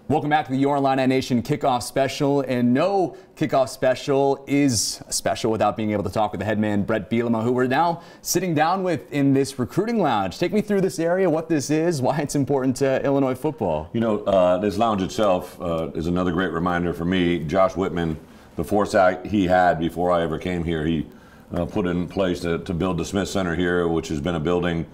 Welcome back to the Your Illini Nation Kickoff Special, and no Kickoff Special is special without being able to talk with the head man, Bret Bielema, who we're now sitting down with in this recruiting lounge. Take me through this area, what this is, why it's important to Illinois football. You know, this lounge itself is another great reminder for me. Josh Whitman, the foresight he had before I ever came here, he put in place to build the Smith Center here, which has been a building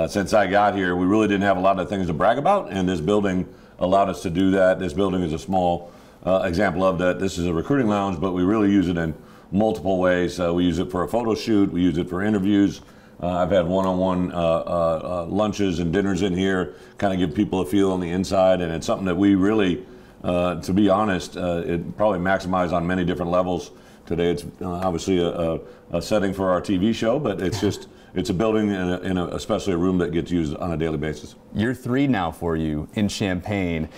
since I got here. We really didn't have a lot of things to brag about, and this building allowed us to do that. This building is a small example of that. This is a recruiting lounge, but we really use it in multiple ways. We use it for a photo shoot. We use it for interviews. I've had one-on-one lunches and dinners in here, kind of give people a feel on the inside, and it's something that we really, to be honest, it probably maximized on many different levels. Today it's obviously a setting for our TV show, but it's just it's a building and especially a room that gets used on a daily basis. Year 3 now for you in Champaign.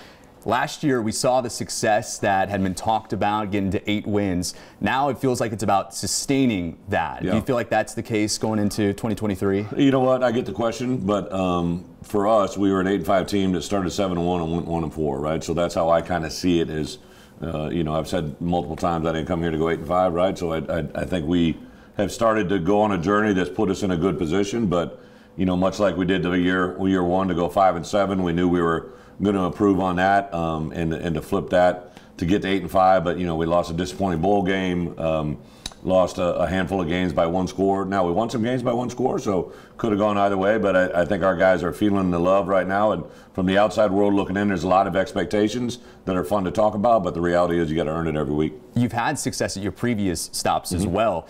Last year we saw the success that had been talked about, getting to 8 wins. Now it feels like it's about sustaining that. Yeah. Do you feel like that's the case going into 2023? You know what? I get the question, but for us, we were an 8-5 team that started 7-1 and went 1-4, right? So that's how I kind of see it. As you know, I've said multiple times I didn't come here to go 8-5, right? So I think we have started to go on a journey that's put us in a good position. But you know, much like we did the year 1 to go 5-7, we knew we were going to improve on that and to flip that to get to 8-5. But you know, we lost a disappointing bowl game, lost a handful of games by 1 score. Now we won some games by 1 score, so could have gone either way. But I think our guys are feeling the love right now, and from the outside world looking in, there's a lot of expectations that are fun to talk about. But the reality is, you got to earn it every week. You've had success at your previous stops as well,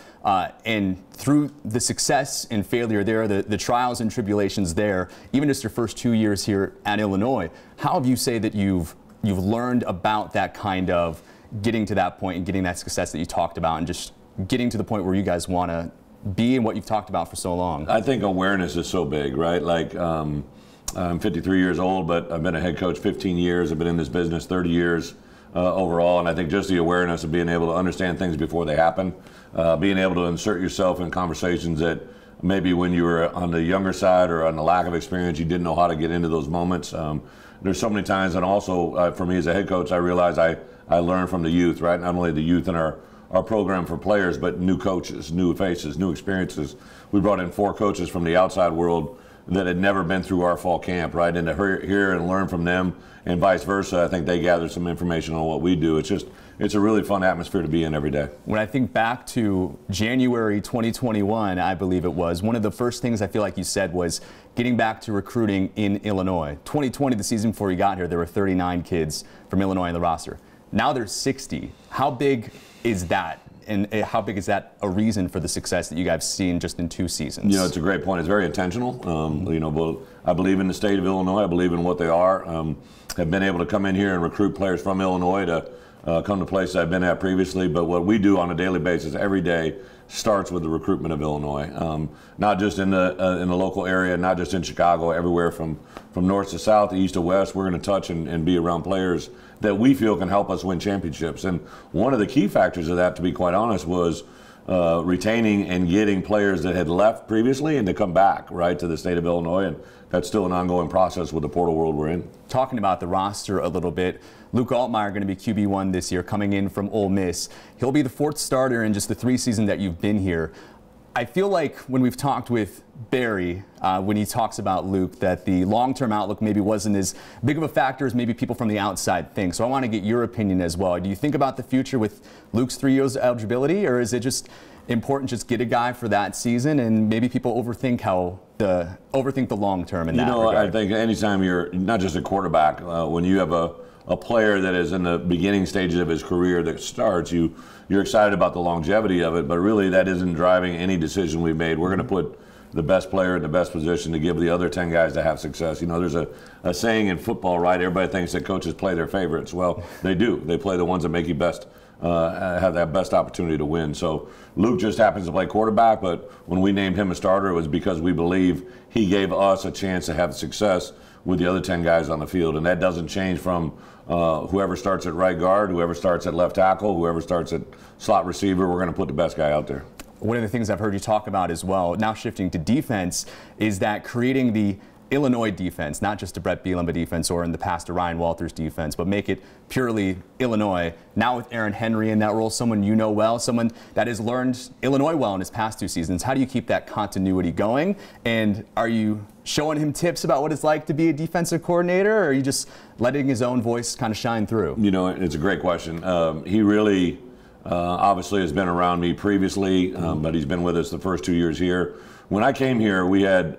and through the success and failure there, the trials and tribulations there, even just your first 2 years here at Illinois, how have you say that you've learned about that kind of getting to that point and getting that success that you talked about, and just getting to the point where you guys want to be and what you've talked about for so long? I think awareness is so big, right? Like, I'm 53 years old, but I've been a head coach 15 years. I've been in this business 30 years overall, and I think just the awareness of being able to understand things before they happen, being able to insert yourself in conversations that maybe when you were on the younger side or on the lack of experience, you didn't know how to get into those moments. There's so many times, and also for me as a head coach, I realize I learn from the youth, right? Not only the youth in our program for players, but new coaches, new faces, new experiences. We brought in 4 coaches from the outside world that had never been through our fall camp, right? And to hear and learn from them, and vice versa, I think they gather some information on what we do. It's a really fun atmosphere to be in every day. When I think back to January 2021, I believe it was, one of the first things I feel like you said was getting back to recruiting in Illinois. 2020, the season before you got here, there were 39 kids from Illinois on the roster. Now there's 60. How big is that? And how big is that a reason for the success that you guys have seen just in 2 seasons? You know, it's a great point. It's very intentional. You know, I believe in the state of Illinois. I believe in what they are. Have been able to come in here and recruit players from Illinois to come to places I've been at previously. But what we do on a daily basis, every day, starts with the recruitment of Illinois. Not just in the local area, not just in Chicago, everywhere from north to south, east to west. We're going to touch and be around players that we feel can help us win championships. And one of the key factors of that, to be quite honest, was retaining and getting players that had left previously and to come back, right, to the state of Illinois. And that's still an ongoing process with the portal world we're in. Talking about the roster a little bit, Luke Altmaier going to be QB1 this year, coming in from Ole Miss. He'll be the 4th starter in just the 3 seasons that you've been here. I feel like when we've talked with Barry, when he talks about Luke, that the long-term outlook maybe wasn't as big of a factor as maybe people from the outside think. So I want to get your opinion as well. Do you think about the future with Luke's 3 years of eligibility, or is it just important just get a guy for that season, and maybe people overthink the long term in that regard? I think anytime you're not just a quarterback, when you have a player that is in the beginning stages of his career that starts, you're excited about the longevity of it, but really that isn't driving any decision we've made. We're going to put the best player in the best position to give the other 10 guys to have success. You know, there's a saying in football, right? Everybody thinks that coaches play their favorites. Well, they do. They play the ones that make you best, have that best opportunity to win. So Luke just happens to play quarterback, but when we named him a starter, it was because we believe he gave us a chance to have success with the other 10 guys on the field. And that doesn't change from whoever starts at right guard, whoever starts at left tackle, whoever starts at slot receiver. We're going to put the best guy out there. One of the things I've heard you talk about as well, now shifting to defense, is that creating the Illinois defense, not just a Bret Bielema defense or in the past a Ryan Walters defense, but make it purely Illinois. Now with Aaron Henry in that role, someone you know well, someone that has learned Illinois well in his past 2 seasons. How do you keep that continuity going? And are you showing him tips about what it's like to be a defensive coordinator, or are you just letting his own voice kind of shine through? You know, it's a great question. He really obviously has been around me previously, but he's been with us the first 2 years here. When I came here, we had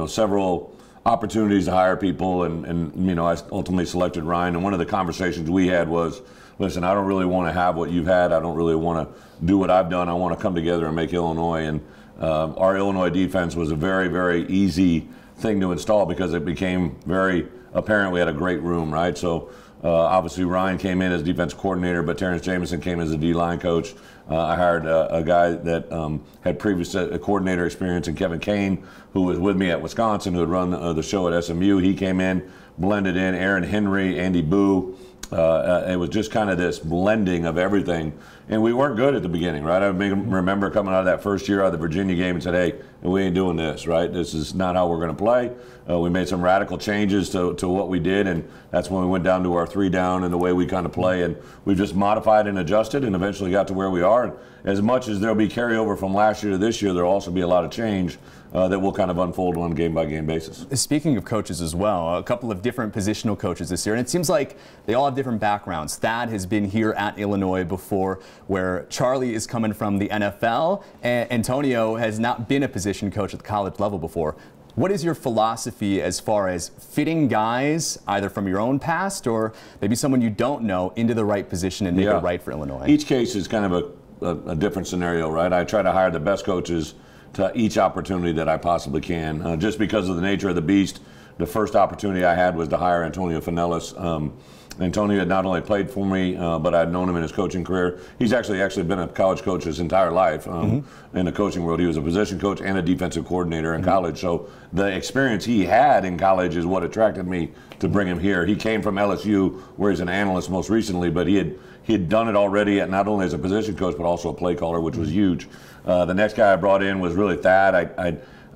several opportunities to hire people, and I ultimately selected Ryan. And one of the conversations we had was, listen, I don't really want to have what you've had. I don't really want to do what I've done. I want to come together and make Illinois. And our Illinois defense was a very, very easy thing to install because it became very apparent we had a great room, right? So obviously Ryan came in as defensive coordinator, but Terrence Jamison came as a D-line coach. I hired a guy that had previous coordinator experience in Kevin Kane, who was with me at Wisconsin, who had run the show at SMU. He came in, blended in Aaron Henry, Andy Boo. It was just kind of this blending of everything. And we weren't good at the beginning, right? I remember coming out of that first year out of the Virginia game and said, hey, we ain't doing this, right? This is not how we're going to play. We made some radical changes to what we did, and that's when we went down to our 3 down and the way we kind of play. And we've just modified and adjusted and eventually got to where we are. And as much as there'll be carryover from last year to this year, there'll also be a lot of change that will kind of unfold on a game-by-game basis. Speaking of coaches as well, a couple of different positional coaches this year, and it seems like they all have different backgrounds. Thad has been here at Illinois before, where Charlie is coming from the NFL, and Antonio has not been a position coach at the college level before. What is your philosophy as far as fitting guys, either from your own past or maybe someone you don't know, into the right position and make it right for Illinois? Each case is kind of a different scenario, right? I try to hire the best coaches to each opportunity that I possibly can. Just because of the nature of the beast, the first opportunity I had was to hire Antonio Finellis. Antonio had not only played for me, but I'd known him in his coaching career. He's actually been a college coach his entire life in the coaching world. He was a position coach and a defensive coordinator in college. So the experience he had in college is what attracted me to bring him here. He came from LSU, where he's an analyst most recently, but he had done it already, not only as a position coach, but also a play caller, which was huge. The next guy I brought in was really Thad.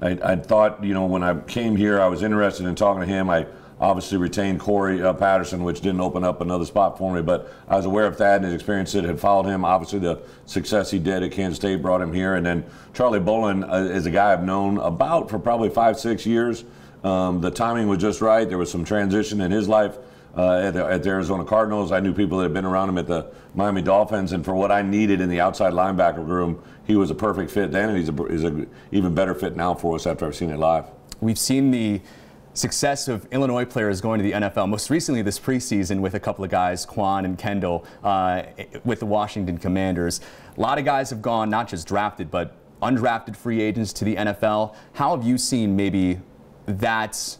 I thought, when I came here, I was interested in talking to him. I obviously retained Corey Patterson, which didn't open up another spot for me, but I was aware of Thad and his experience that had followed him. Obviously, the success he did at Kansas State brought him here. And then Charlie Bolin is a guy I've known about for probably 5-6 years. The timing was just right. There was some transition in his life. At the Arizona Cardinals, I knew people that had been around him at the Miami Dolphins, and for what I needed in the outside linebacker room, he was a perfect fit then, and he's an even better fit now for us after I've seen it live. We've seen the success of Illinois players going to the NFL, most recently this preseason with a couple of guys, Quan and Kendall, with the Washington Commanders. A lot of guys have gone, not just drafted, but undrafted free agents to the NFL. How have you seen maybe that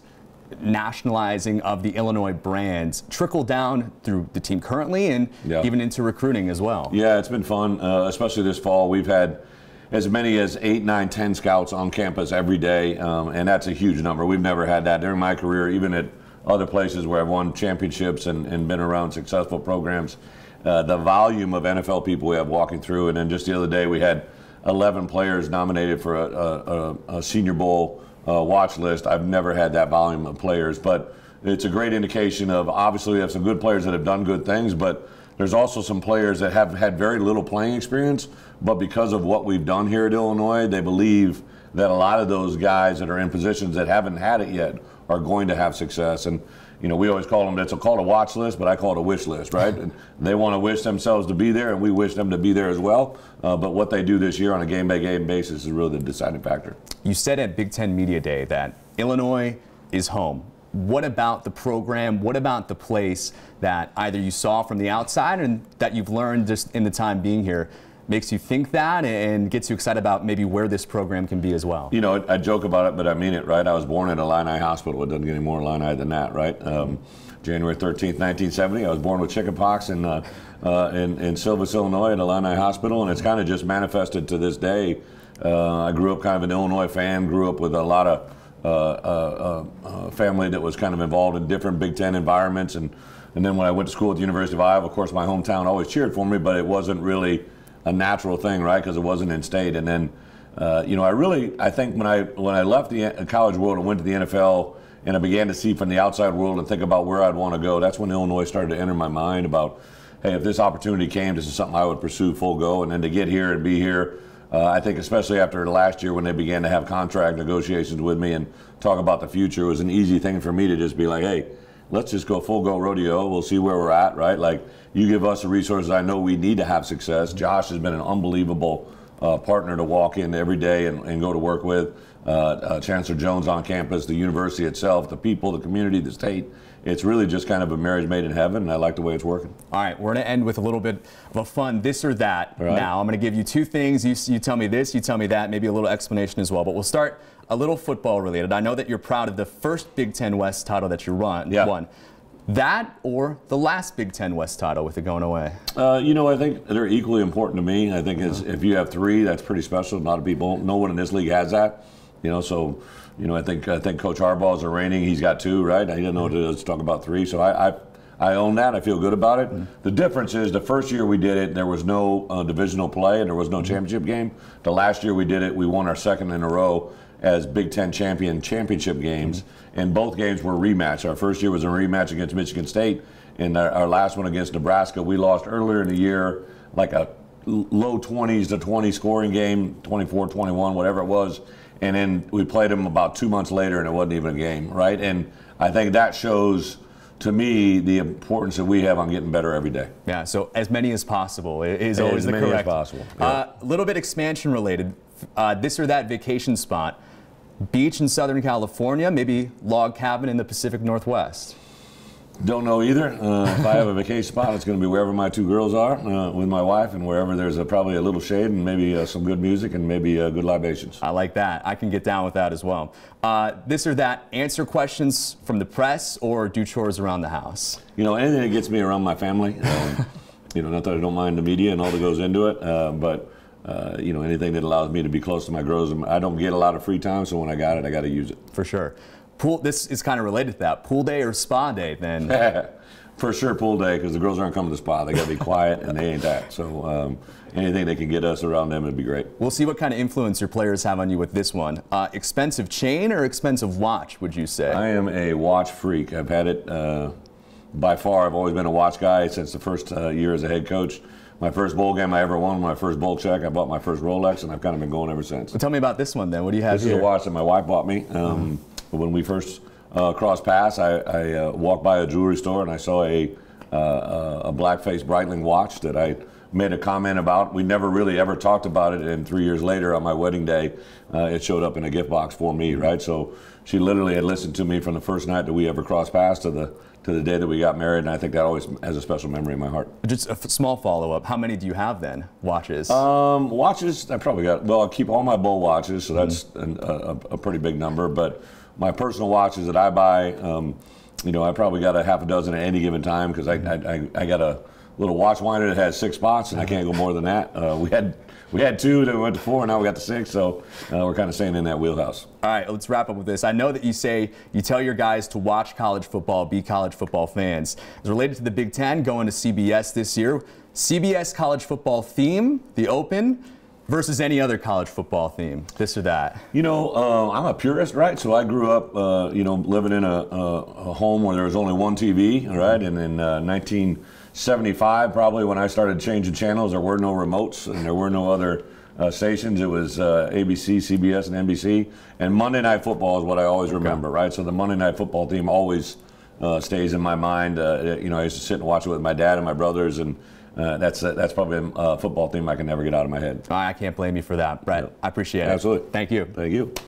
nationalizing of the Illinois brands trickle down through the team currently and even into recruiting as well? Yeah, it's been fun, especially this fall. We've had as many as 8, 9, 10 scouts on campus every day, and that's a huge number. We've never had that during my career, even at other places where I've won championships and been around successful programs. The volume of NFL people we have walking through, and then just the other day we had 11 players nominated for a Senior Bowl watch list. I've never had that volume of players, but it's a great indication of, obviously we have some good players that have done good things, but there's also some players that have had very little playing experience, but because of what we've done here at Illinois, they believe that a lot of those guys that are in positions that haven't had it yet are going to have success. And we always call them, it's called a watch list, but I call it a wish list, right? And they want to wish themselves to be there, and we wish them to be there as well. But what they do this year on a game-by-game basis is really the deciding factor. You said at Big Ten Media Day that Illinois is home. What about the program? What about the place that either you saw from the outside and that you've learned just in the time being here makes you think that and gets you excited about maybe where this program can be as well? I joke about it, but I mean it, right? I was born at Illini Hospital. It doesn't get any more Illini than that, right? January 13th, 1970, I was born with chickenpox in Silvis, Illinois at Illini Hospital, and it's kind of just manifested to this day. I grew up kind of an Illinois fan, grew up with a lot of family that was kind of involved in different Big Ten environments, and then when I went to school at the University of Iowa, of course my hometown always cheered for me, but it wasn't really a natural thing, right? Because it wasn't in state. And then, I think when I left the college world and went to the NFL, and I began to see from the outside world and think about where I'd want to go, that's when Illinois started to enter my mind about, hey, if this opportunity came, this is something I would pursue full go. And then to get here and be here, I think especially after last year when they began to have contract negotiations with me and talk about the future, it was an easy thing for me to just be like, hey, let's just go full go rodeo. We'll see where we're at, right? Like, you give us the resources I know we need to have success. Josh has been an unbelievable partner to walk in every day and go to work with. Chancellor Jones on campus, the university itself, the people, the community, the state. It's really just kind of a marriage made in heaven, and I like the way it's working. All right, we're going to end with a little bit of a fun this or that. Right. Now, I'm going to give you two things. You tell me this, you tell me that, maybe a little explanation as well. But we'll start a little football related. I know that you're proud of the first Big Ten West title that you won. That or the last Big Ten West title with it going away? You know, I think they're equally important to me. I think if you have three, that's pretty special. A lot of people, no one in this league has that. You know, so, you know, I think Coach Harbaugh is a reigning. He's got two, right? I didn't know to talk about three. So I own that. I feel good about it. Mm-hmm. The difference is the first year we did it, there was no divisional play and there was no championship game. The last year we did it, we won our second in a row as Big Ten championship games. Mm-hmm. And both games were rematch. Our first year was a rematch against Michigan State. And our last one against Nebraska, we lost earlier in the year, like a low 20s to 20 scoring game, 24-21, whatever it was. And then we played them about 2 months later, and it wasn't even a game, right? And I think that shows, to me, the importance that we have on getting better every day. Yeah, so as many as possible is always the correct. As many as possible. Yeah. A little bit expansion related, this or that vacation spot, beach in Southern California, maybe log cabin in the Pacific Northwest. Don't know either. If I have a vacation spot, it's going to be wherever my two girls are with my wife, and wherever there's probably a little shade and maybe some good music and maybe good libations. I like that. I can get down with that as well. This or that, answer questions from the press or do chores around the house? You know, anything that gets me around my family. You know, not that I don't mind the media and all that goes into it, but you know, anything that allows me to be close to my girls. I don't get a lot of free time, so when I got it, I got to use it. For sure. Pool, this is kind of related to that. Pool day or spa day then? For sure pool day, because the girls aren't coming to spa. They got to be quiet, and they ain't that. So anything that can get us around them would be great. We'll see what kind of influence your players have on you with this one. Expensive chain or expensive watch, would you say? I am a watch freak. I've had it by far. I've always been a watch guy since the first year as a head coach. My first bowl game I ever won, my first bowl check, I bought my first Rolex, and I've kind of been going ever since. Well, tell me about this one then. What do you have here? This is a watch that my wife bought me. When we first crossed paths, I walked by a jewelry store and I saw a black-faced Breitling watch that I made a comment about. We never really ever talked about it, and 3 years later on my wedding day, it showed up in a gift box for me, right? So she literally had listened to me from the first night that we ever crossed paths to the day that we got married, and I think that always has a special memory in my heart. Just a small follow-up. How many do you have then, watches? Watches, I probably got, well, I keep all my bowl watches, so that's a pretty big number, but my personal watches that I buy, you know, I probably got a half a dozen at any given time because I got a little watch winder that has 6 spots, and I can't go more than that. We had 2, then we went to 4, and now we got to 6, so we're kind of staying in that wheelhouse. All right, let's wrap up with this. I know that you tell your guys to watch college football, be college football fans. It's related to the Big Ten going to CBS this year. CBS college football theme, the Open, versus any other college football theme, this or that? You know, I'm a purist, right? So I grew up, you know, living in a home where there was only one TV, right? And in 1975, probably when I started changing channels, there were no remotes and there were no other stations. It was ABC, CBS, and NBC. And Monday Night Football is what I always remember, right? So the Monday Night Football theme always stays in my mind. You know, I used to sit and watch it with my dad and my brothers, and that's probably a football theme I can never get out of my head. I can't blame you for that, Bret. I appreciate it. Absolutely. Thank you. Thank you.